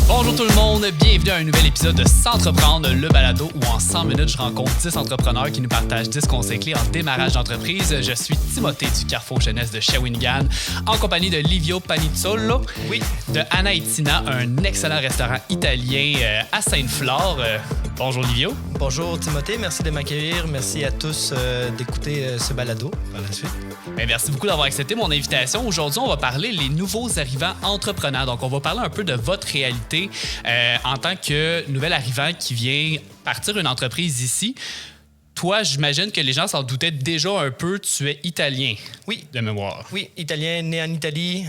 Bonjour tout le monde, bienvenue à un nouvel épisode de S'entreprendre, le balado où en 100 minutes, je rencontre 10 entrepreneurs qui nous partagent 10 conseils clés en démarrage d'entreprise. Je suis Timothée du Carrefour Jeunesse de Shawinigan, en compagnie de Livio Panizzolo, de Anna et Tina, un excellent restaurant italien à Sainte-Flore. Bonjour Livio. Bonjour Timothée, merci de m'accueillir. Merci à tous d'écouter ce balado par la suite. Bien, merci beaucoup d'avoir accepté mon invitation. Aujourd'hui, on va parler les nouveaux arrivants entrepreneurs. Donc, on va parler un peu de votre réalité en tant que nouvel arrivant qui vient partir une entreprise ici. Toi, j'imagine que les gens s'en doutaient déjà un peu. Tu es italien, oui, de mémoire. Oui, italien, né en Italie.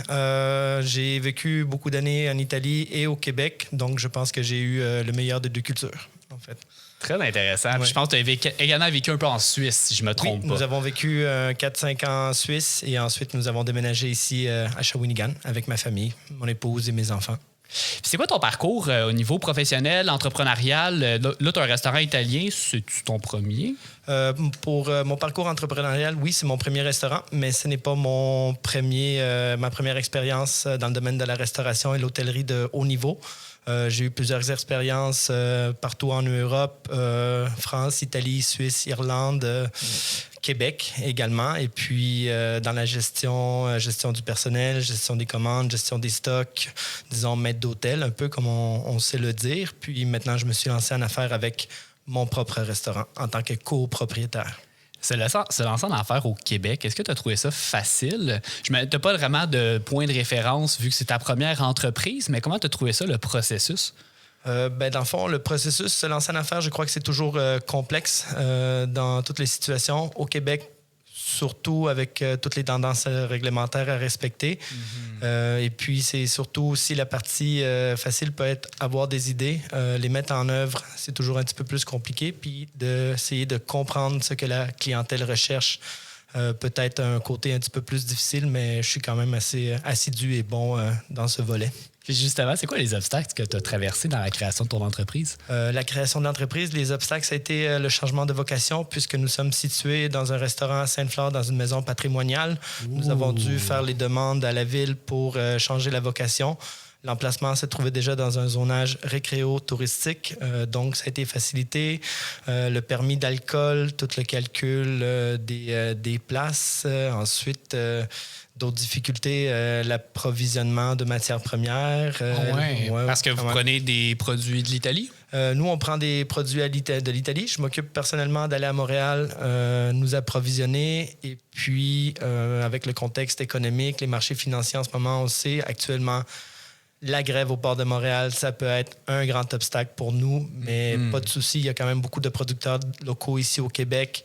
J'ai vécu beaucoup d'années en Italie et au Québec. Donc, je pense que j'ai eu le meilleur des deux cultures, en fait. Très intéressant. Ouais. Je pense que tu as également vécu un peu en Suisse, si je me trompe pas. Nous avons vécu 4-5 ans en Suisse et ensuite, nous avons déménagé ici à Shawinigan avec ma famille, mon épouse et mes enfants. Puis c'est quoi ton parcours au niveau professionnel, entrepreneurial? Là, tu as un restaurant italien. C'est-tu ton premier? Pour mon parcours entrepreneurial, oui, c'est mon premier restaurant, mais ce n'est pas ma première expérience dans le domaine de la restauration et l'hôtellerie de haut niveau. J'ai eu plusieurs expériences partout en Europe, France, Italie, Suisse, Irlande, Québec également. Et puis, dans la gestion du personnel, gestion des commandes, gestion des stocks, disons maître d'hôtel, un peu comme on sait le dire. Puis maintenant, je me suis lancé en affaires avec mon propre restaurant en tant que copropriétaire. Se lancer en affaires au Québec, est-ce que tu as trouvé ça facile? Tu n'as pas vraiment de point de référence vu que c'est ta première entreprise, mais comment tu as trouvé ça, le processus? Dans le fond, le processus, se lancer en affaires, je crois que c'est toujours complexe dans toutes les situations. Au Québec, surtout avec toutes les tendances réglementaires à respecter. Mm-hmm. Et puis, c'est surtout aussi la partie facile peut être avoir des idées. Les mettre en œuvre, c'est toujours un petit peu plus compliqué. Puis, d'essayer de comprendre ce que la clientèle recherche. Peut-être un côté un petit peu plus difficile, mais je suis quand même assez assidu et bon dans ce volet. Puis justement, c'est quoi les obstacles que tu as traversés dans la création de ton entreprise? La création de l'entreprise, les obstacles, ça a été le changement de vocation puisque nous sommes situés dans un restaurant à Sainte-Flore, dans une maison patrimoniale. Ouh. Nous avons dû faire les demandes à la ville pour changer la vocation. L'emplacement se trouvait déjà dans un zonage récréo-touristique, donc ça a été facilité. Le permis d'alcool, tout le calcul des places. Ensuite, d'autres difficultés, l'approvisionnement de matières premières. Parce que vous prenez des produits de l'Italie? Nous, on prend des produits de l'Italie. Je m'occupe personnellement d'aller à Montréal, nous approvisionner. Et puis, avec le contexte économique, les marchés financiers en ce moment, on sait actuellement... La grève au port de Montréal, ça peut être un grand obstacle pour nous, mais pas de souci. Il y a quand même beaucoup de producteurs locaux ici au Québec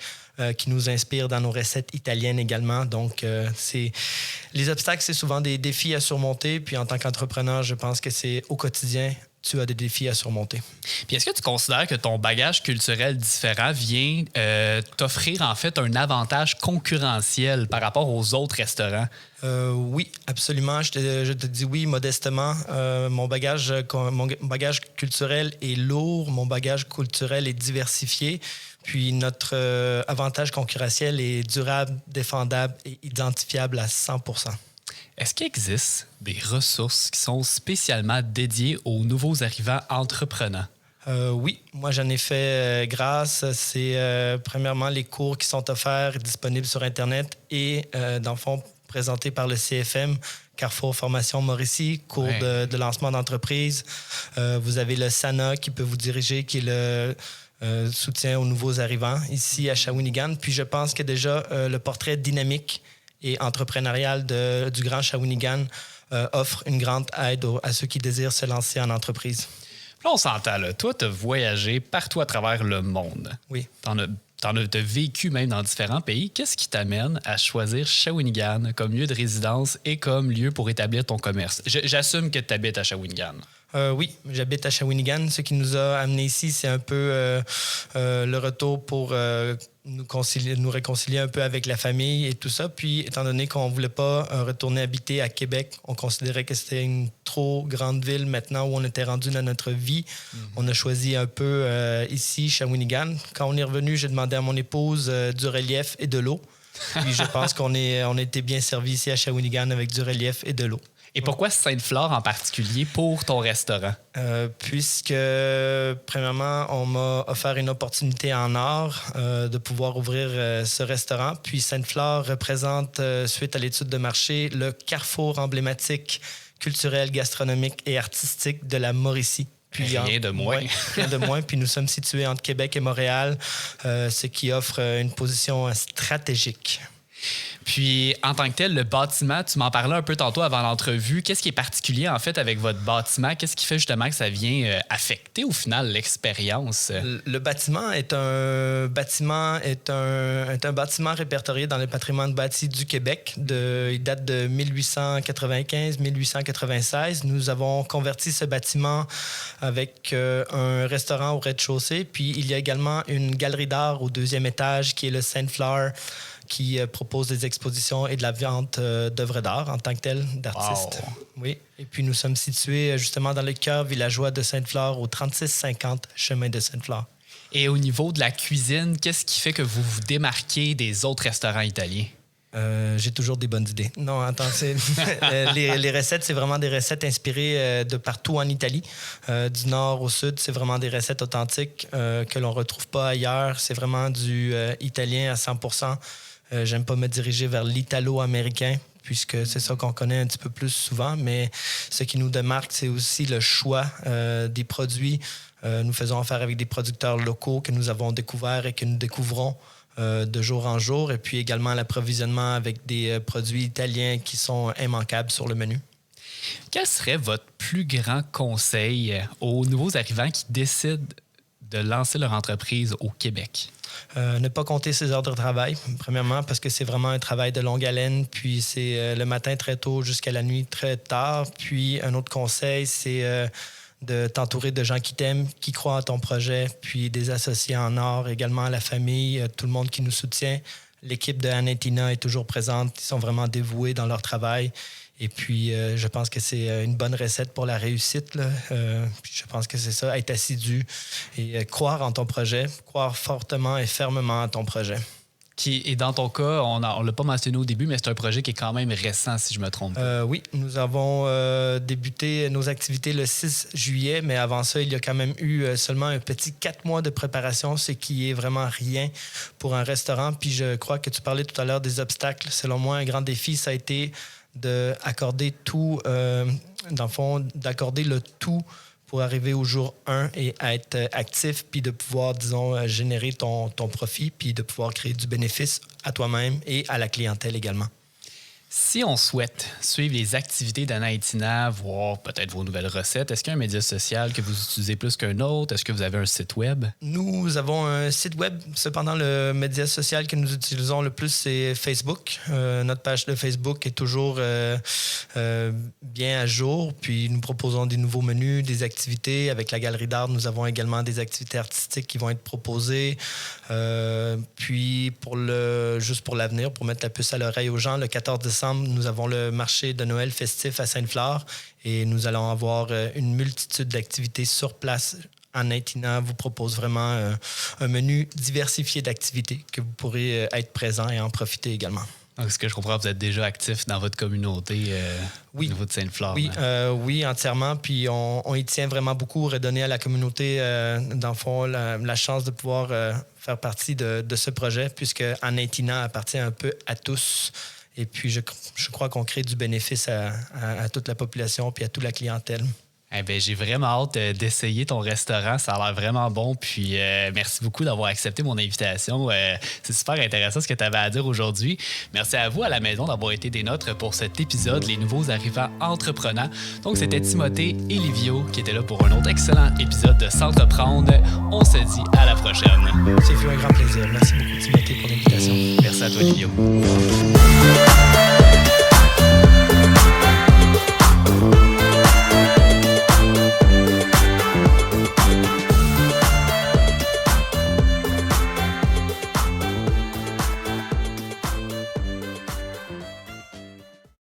qui nous inspirent dans nos recettes italiennes également. Donc, les obstacles, c'est souvent des défis à surmonter. Puis, en tant qu'entrepreneur, je pense que c'est au quotidien, tu as des défis à surmonter. Puis est-ce que tu considères que ton bagage culturel différent vient t'offrir en fait un avantage concurrentiel par rapport aux autres restaurants? Oui, absolument. Je te dis oui modestement. Mon bagage culturel est lourd, mon bagage culturel est diversifié. Puis notre avantage concurrentiel est durable, défendable et identifiable à 100%. Est-ce qu'il existe des ressources qui sont spécialement dédiées aux nouveaux arrivants entrepreneurs? Oui, moi j'en ai fait grâce. C'est premièrement les cours qui sont offerts, disponibles sur Internet et dans le fond présentés par le CFM, Carrefour Formation Mauricie, cours de lancement d'entreprise. Vous avez le SANA qui peut vous diriger, qui est le soutien aux nouveaux arrivants ici à Shawinigan. Puis je pense que déjà le portrait dynamique et entrepreneurial du Grand Shawinigan offre une grande aide à ceux qui désirent se lancer en entreprise. Là, on s'entend, là. Toi, tu as voyagé partout à travers le monde. Oui. T'as vécu même dans différents pays. Qu'est-ce qui t'amène à choisir Shawinigan comme lieu de résidence et comme lieu pour établir ton commerce? J'assume que tu habites à Shawinigan. Oui, j'habite à Shawinigan. Ce qui nous a amenés ici, c'est un peu le retour pour nous réconcilier un peu avec la famille et tout ça. Puis, étant donné qu'on ne voulait pas retourner habiter à Québec, on considérait que c'était une trop grande ville maintenant où on était rendu dans notre vie. Mm-hmm. On a choisi un peu ici, Shawinigan. Quand on est revenu, j'ai demandé à mon épouse du relief et de l'eau. Puis je pense qu'on a été bien servi ici à Shawinigan avec du relief et de l'eau. Et pourquoi Sainte-Flore en particulier pour ton restaurant? Puisque, premièrement, on m'a offert une opportunité en or de pouvoir ouvrir ce restaurant. Puis Sainte-Flore représente, suite à l'étude de marché, le carrefour emblématique culturel, gastronomique et artistique de la Mauricie. Puis rien de moins. Ouais, rien de moins. Puis nous sommes situés entre Québec et Montréal, ce qui offre une position stratégique. Puis, en tant que tel, le bâtiment, tu m'en parlais un peu tantôt avant l'entrevue. Qu'est-ce qui est particulier, en fait, avec votre bâtiment? Qu'est-ce qui fait justement que ça vient affecter, au final, l'expérience? Le bâtiment est un bâtiment répertorié dans le patrimoine bâti du Québec. Il date de 1895-1896. Nous avons converti ce bâtiment avec un restaurant au rez-de-chaussée. Puis, il y a également une galerie d'art au 2e étage qui est le Sainte-Flore, qui propose des expositions et de la vente d'œuvres d'art en tant que telles, d'artistes. Wow. Oui. Et puis, nous sommes situés justement dans le cœur villageois de Sainte-Flore, au 3650 chemin de Sainte-Flore. Et au niveau de la cuisine, qu'est-ce qui fait que vous vous démarquez des autres restaurants italiens? J'ai toujours des bonnes idées. Non, attends, les recettes, c'est vraiment des recettes inspirées de partout en Italie. Du nord au sud, c'est vraiment des recettes authentiques que l'on ne retrouve pas ailleurs. C'est vraiment du italien à 100%. J'aime pas me diriger vers l'italo-américain, puisque c'est ça qu'on connaît un petit peu plus souvent. Mais ce qui nous démarque, c'est aussi le choix des produits. Nous faisons affaire avec des producteurs locaux que nous avons découverts et que nous découvrons de jour en jour. Et puis également l'approvisionnement avec des produits italiens qui sont immanquables sur le menu. Quel serait votre plus grand conseil aux nouveaux arrivants qui décident de lancer leur entreprise au Québec? Ne pas compter ses heures de travail, premièrement, parce que c'est vraiment un travail de longue haleine. Puis c'est le matin très tôt jusqu'à la nuit très tard. Puis un autre conseil, c'est de t'entourer de gens qui t'aiment, qui croient en ton projet, puis des associés en or, également la famille, tout le monde qui nous soutient. L'équipe de Anna et Tina est toujours présente. Ils sont vraiment dévoués dans leur travail. Et puis, je pense que c'est une bonne recette pour la réussite, là. Puis je pense que c'est ça, être assidu et croire en ton projet, croire fortement et fermement en ton projet. Et dans ton cas, on ne l'a pas mentionné au début, mais c'est un projet qui est quand même récent, si je me trompe pas. Oui, nous avons débuté nos activités le 6 juillet, mais avant ça, il y a quand même eu seulement un petit 4 mois de préparation, ce qui est vraiment rien pour un restaurant. Puis je crois que tu parlais tout à l'heure des obstacles. Selon moi, un grand défi, ça a été d'accorder tout, dans le fond, d'accorder le tout pour arriver au jour 1 et être actif, puis de pouvoir, disons, générer ton profit, puis de pouvoir créer du bénéfice à toi-même et à la clientèle également. Si on souhaite suivre les activités d'Anna et Tina, voir peut-être vos nouvelles recettes, est-ce qu'il y a un média social que vous utilisez plus qu'un autre? Est-ce que vous avez un site web? Nous avons un site web. Cependant, le média social que nous utilisons le plus, c'est Facebook. Notre page de Facebook est toujours bien à jour. Puis, nous proposons des nouveaux menus, des activités. Avec la Galerie d'art, nous avons également des activités artistiques qui vont être proposées. Puis, juste pour l'avenir, pour mettre la puce à l'oreille aux gens, le 14 décembre, nous avons le marché de Noël festif à Sainte-Flore et nous allons avoir une multitude d'activités sur place. Anna et Tina vous propose vraiment un menu diversifié d'activités que vous pourrez être présent et en profiter également. Donc, ce que je comprends, vous êtes déjà actif dans votre communauté oui. Au niveau de Sainte-Flore. Oui, oui, entièrement. Puis on y tient vraiment beaucoup, redonner à la communauté, dans le fond, la chance de pouvoir faire partie de ce projet, puisque Anna et Tina appartient un peu à tous. Et puis, je crois qu'on crée du bénéfice à toute la population puis à toute la clientèle. Eh bien, j'ai vraiment hâte d'essayer ton restaurant. Ça a l'air vraiment bon. Puis, merci beaucoup d'avoir accepté mon invitation. C'est super intéressant ce que tu avais à dire aujourd'hui. Merci à vous à la maison d'avoir été des nôtres pour cet épisode, Les nouveaux arrivants entreprenants. Donc, c'était Timothée et Livio qui étaient là pour un autre excellent épisode de S'entreprendre. On se dit à la prochaine. C'est fait un grand plaisir. Merci beaucoup, Timothée, pour l'invitation. Merci à toi, Livio.